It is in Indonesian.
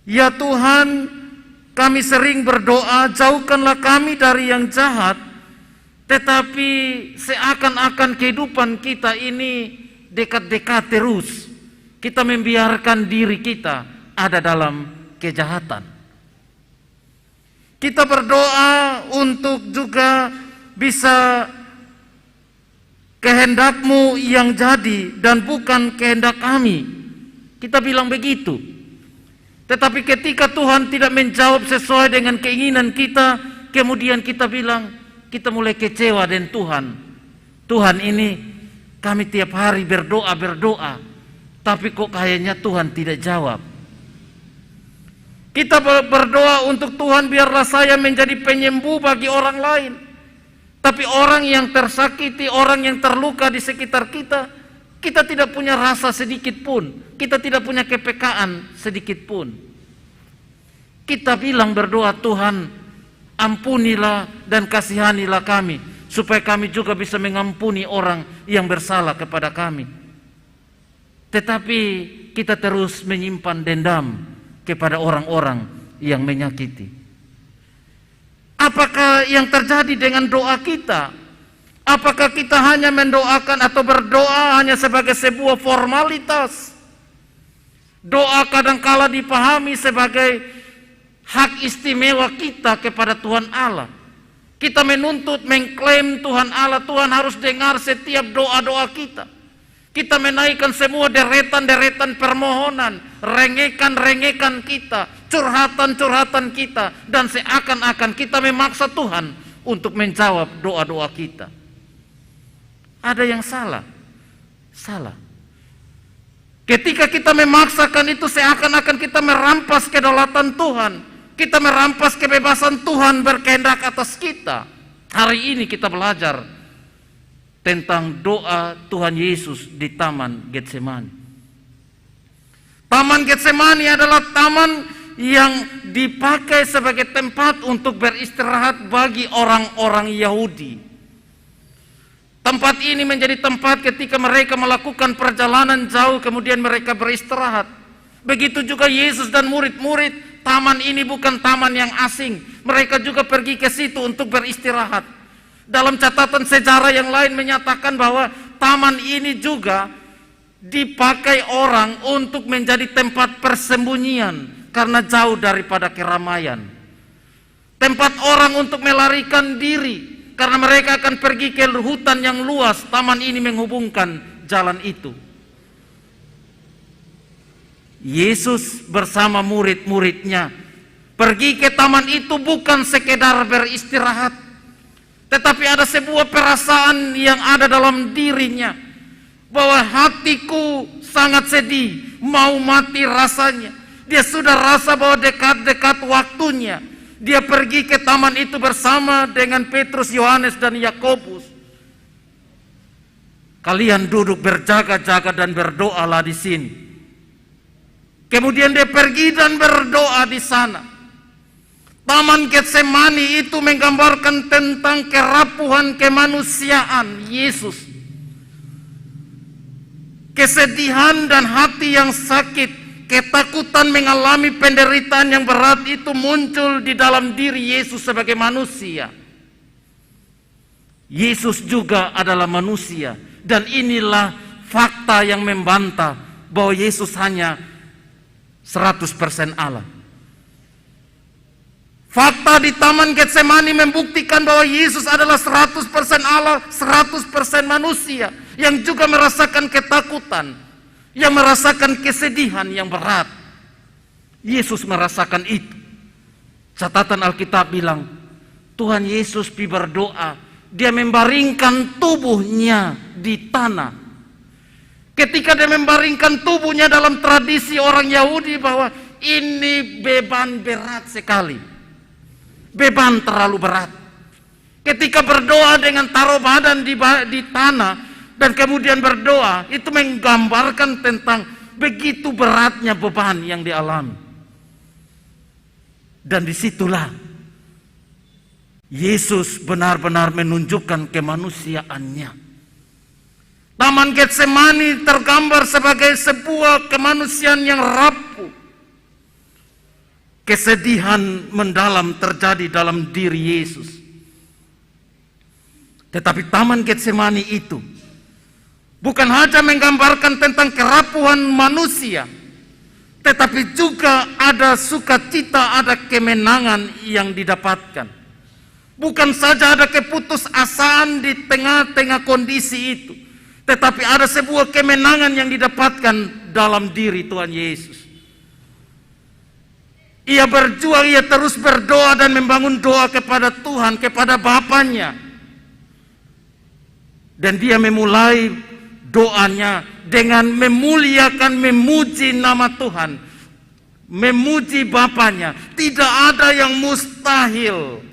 Ya Tuhan, kami sering berdoa, jauhkanlah kami dari yang jahat, tetapi seakan-akan kehidupan kita ini dekat-dekat terus. Kita membiarkan diri kita ada dalam kejahatan. Kita berdoa untuk juga bisa kehendak-Mu yang jadi dan bukan kehendak kami. Kita bilang begitu. Tetapi ketika Tuhan tidak menjawab sesuai dengan keinginan kita, kemudian kita bilang, kita mulai kecewa dengan Tuhan. Tuhan ini, kami tiap hari berdoa, tapi kok kayaknya Tuhan tidak jawab. Kita berdoa untuk Tuhan, biarlah saya menjadi penyembuh bagi orang lain. Tapi orang yang tersakiti, orang yang terluka di sekitar kita, kita tidak punya rasa sedikit pun. Kita tidak punya kepekaan sedikit pun. Kita bilang berdoa, Tuhan, ampunilah dan kasihanilah kami, supaya kami juga bisa mengampuni orang yang bersalah kepada kami. Tetapi kita terus menyimpan dendam kepada orang-orang yang menyakiti. Apakah yang terjadi dengan doa kita? Apakah kita hanya mendoakan atau berdoa hanya sebagai sebuah formalitas? Doa kadangkala dipahami sebagai hak istimewa kita kepada Tuhan Allah. Kita menuntut, mengklaim Tuhan Allah, Tuhan harus dengar setiap doa-doa kita. Kita menaikkan semua deretan-deretan permohonan, rengekan-rengekan kita, curhatan-curhatan kita, dan seakan-akan kita memaksa Tuhan untuk menjawab doa-doa kita. Ada yang salah? Salah. Ketika kita memaksakan itu, seakan-akan kita merampas kedaulatan Tuhan, kita merampas kebebasan Tuhan berkehendak atas kita. Hari ini kita belajar tentang doa Tuhan Yesus di Taman Getsemani. Taman Getsemani adalah taman yang dipakai sebagai tempat untuk beristirahat bagi orang-orang Yahudi. Tempat ini menjadi tempat ketika mereka melakukan perjalanan jauh, kemudian mereka beristirahat. Begitu juga Yesus dan murid-murid, taman ini bukan taman yang asing. Mereka juga pergi ke situ untuk beristirahat. Dalam catatan sejarah yang lain menyatakan bahwa taman ini juga dipakai orang untuk menjadi tempat persembunyian karena jauh daripada keramaian. Tempat orang untuk melarikan diri karena mereka akan pergi ke hutan yang luas. Taman ini menghubungkan jalan itu. Yesus bersama murid-muridnya pergi ke taman itu bukan sekedar beristirahat, tetapi ada sebuah perasaan yang ada dalam dirinya, bahwa hatiku sangat sedih, mau mati rasanya. Dia sudah rasa bahwa dekat-dekat waktunya. Dia pergi ke taman itu bersama dengan Petrus, Yohanes, dan Yakobus. Kalian duduk berjaga-jaga dan berdoalah di sini. Kemudian dia pergi dan berdoa di sana. Taman Getsemani itu menggambarkan tentang kerapuhan kemanusiaan Yesus. Kesedihan dan hati yang sakit, ketakutan mengalami penderitaan yang berat itu muncul di dalam diri Yesus sebagai manusia. Yesus juga adalah manusia, dan inilah fakta yang membantah bahwa Yesus hanya 100% Allah. Fakta di Taman Getsemani membuktikan bahwa Yesus adalah 100% Allah, 100% manusia, yang juga merasakan ketakutan, yang merasakan kesedihan yang berat. Yesus merasakan itu. Catatan Alkitab bilang, Tuhan Yesus pi berdoa, dia membaringkan tubuhnya di tanah. Ketika dia membaringkan tubuhnya, dalam tradisi orang Yahudi bahwa ini beban berat sekali. Beban terlalu berat. Ketika berdoa dengan taruh badan di tanah dan kemudian berdoa, itu menggambarkan tentang begitu beratnya beban yang dialami. Dan disitulah Yesus benar-benar menunjukkan kemanusiaannya. Taman Getsemani tergambar sebagai sebuah kemanusiaan yang rapuh. kesedihan mendalam terjadi dalam diri Yesus. Tetapi taman Getsemani itu bukan hanya menggambarkan tentang kerapuhan manusia, tetapi juga ada sukacita, ada kemenangan yang didapatkan. Bukan saja ada keputusasaan di tengah-tengah kondisi itu, tetapi ada sebuah kemenangan yang didapatkan dalam diri Tuhan Yesus. Ia berjuang, ia terus berdoa dan membangun doa kepada Tuhan, kepada Bapanya. Dan dia memulai doanya dengan memuliakan, memuji nama Tuhan, memuji Bapanya. Tidak ada yang mustahil